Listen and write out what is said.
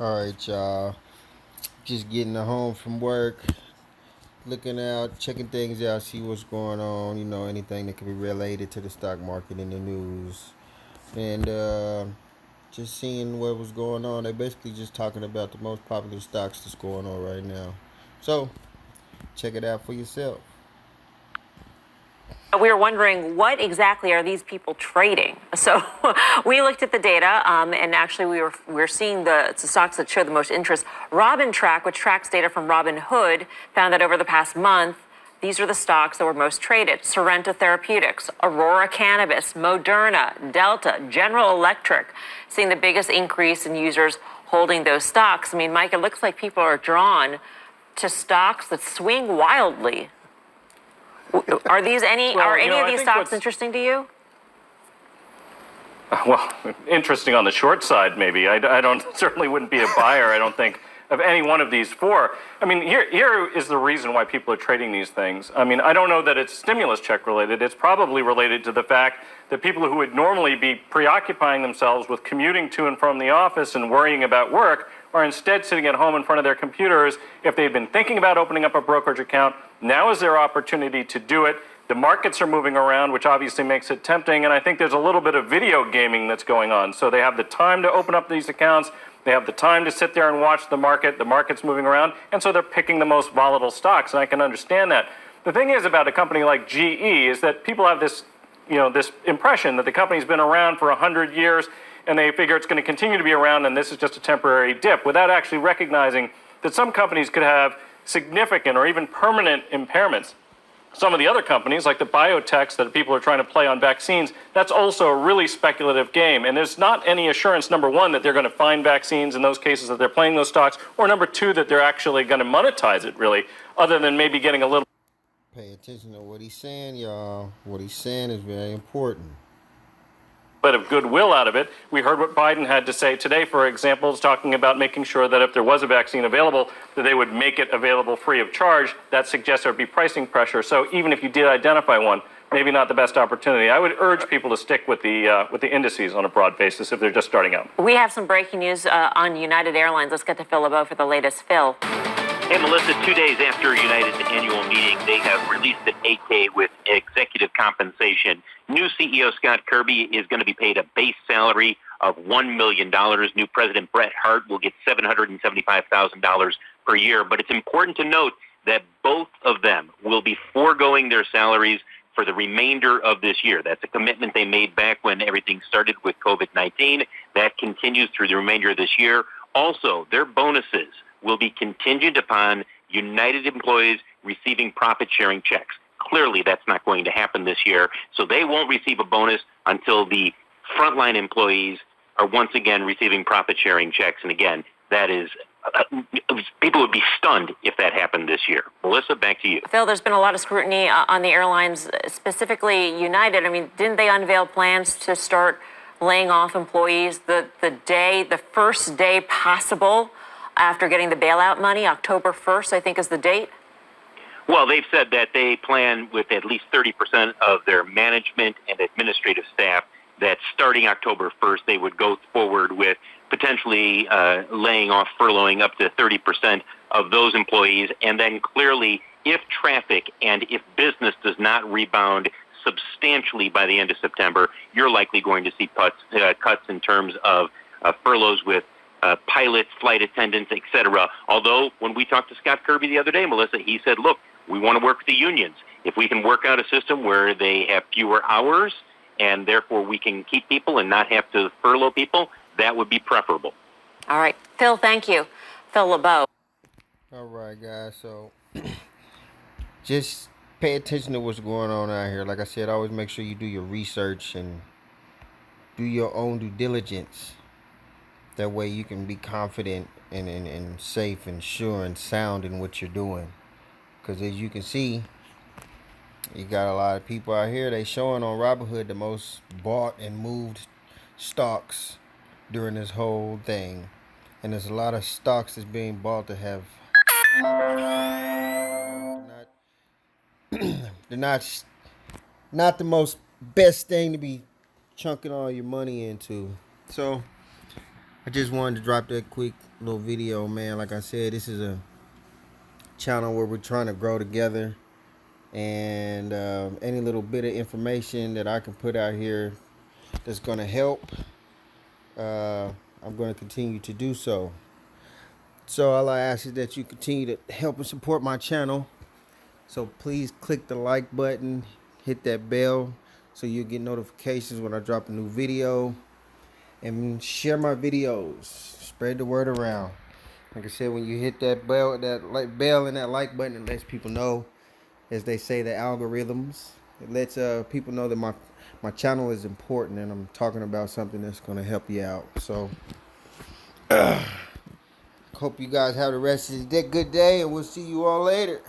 All right, y'all. Just getting home from work, looking out, checking things out, see what's going on. Anything that could be related to the stock market in the news, and just seeing what was going on. They basically just talking about the most popular stocks that's going on right now. So check it out for yourself. We were wondering what exactly are these people trading? So we looked at the data, and actually we were seeing the stocks that show the most interest. Robintrack, which tracks data from Robinhood, found that over the past month, these are the stocks that were most traded: Sorrento Therapeutics, Aurora Cannabis, Moderna, Delta, General Electric, seeing the biggest increase in users holding those stocks. I mean, Mike, it looks like people are drawn to stocks that swing wildly. Are these any Well, are any of I these think stocks interesting to you? well, interesting on the short side, maybe. I don't certainly wouldn't be a buyer. I don't think of any one of these four. I mean, here is the reason why people are trading these things. I mean, I don't know that it's stimulus check related. It's probably related to the fact that people who would normally be preoccupying themselves with commuting to and from the office and worrying about work are instead sitting at home in front of their computers. If they've been thinking about opening up a brokerage account, now is their opportunity to do it. The markets are moving around, which obviously makes it tempting, and I think there's a little bit of video gaming that's going on. So they have the time to open up these accounts, they have the time to sit there and watch the market's moving around, and so they're picking the most volatile stocks, and I can understand that. The thing is about a company like GE is that people have this impression that the company's been around for 100 years, and they figure it's going to continue to be around, and this is just a temporary dip, without actually recognizing that some companies could have significant or even permanent impairments. Some of the other companies, like the biotechs that people are trying to play on vaccines, that's also a really speculative game. And there's not any assurance, number one, that they're going to find vaccines in those cases that they're playing those stocks, or number two, that they're actually going to monetize it, really, other than maybe getting a little. Pay attention to what he's saying, y'all. What he's saying is very important. Bit of goodwill out of it. We heard what Biden had to say today, for example, talking about making sure that if there was a vaccine available, that they would make it available free of charge. That suggests there would be pricing pressure. So even if you did identify one, maybe not the best opportunity. I would urge people to stick with the indices on a broad basis if they're just starting out. We have some breaking news on United Airlines. Let's get to Phil LeBeau for the latest. Phil. Hey, Melissa, 2 days after United's annual meeting, they have released an 8K with executive compensation. New CEO Scott Kirby is going to be paid a base salary of $1 million. New President Brett Hart will get $775,000 per year. But it's important to note that both of them will be foregoing their salaries for the remainder of this year. That's a commitment they made back when everything started with COVID-19. That continues through the remainder of this year. Also, their bonuses will be contingent upon United employees receiving profit-sharing checks. Clearly, that's not going to happen this year, so they won't receive a bonus until the frontline employees are once again receiving profit-sharing checks. And again, that is, people would be stunned if that happened this year. Melissa, back to you. Phil, there's been a lot of scrutiny on the airlines, specifically United. I mean, didn't they unveil plans to start laying off employees the first day possible after getting the bailout money? October 1st, I think, is the date. Well, they've said that they plan with at least 30% of their management and administrative staff that starting October 1st, they would go forward with potentially laying off, furloughing up to 30% of those employees. And then clearly, if traffic and if business does not rebound substantially by the end of September, you're likely going to see cuts in terms of furloughs with pilots, flight attendants, etc. Although, when we talked to Scott Kirby the other day, Melissa, he said, look, we want to work with the unions. If we can work out a system where they have fewer hours and therefore we can keep people and not have to furlough people, that would be preferable. All right. Phil, thank you. Phil LeBeau. All right, guys. So just pay attention to what's going on out here. Like I said, always make sure you do your research and do your own due diligence. That way you can be confident and safe and sure and sound in what you're doing. Because as you can see, you got a lot of people out here. They showing on Robinhood the most bought and moved stocks during this whole thing. And there's a lot of stocks that's being bought that have they're not the most best thing to be chunking all your money into. So I just wanted to drop that quick little video, man. Like I said, this is a channel where we're trying to grow together, and any little bit of information that I can put out here that's going to help, I'm going to continue to do so. So all I ask is that you continue to help and support my channel. So please click the like button, hit that bell so you get notifications when I drop a new video, and share my videos. Spread the word around. Like I said, when you hit that bell, and that like button, it lets people know, as they say, the algorithms. It lets people know that my channel is important and I'm talking about something that's going to help you out. So hope you guys have the rest of the good day, and we'll see you all later.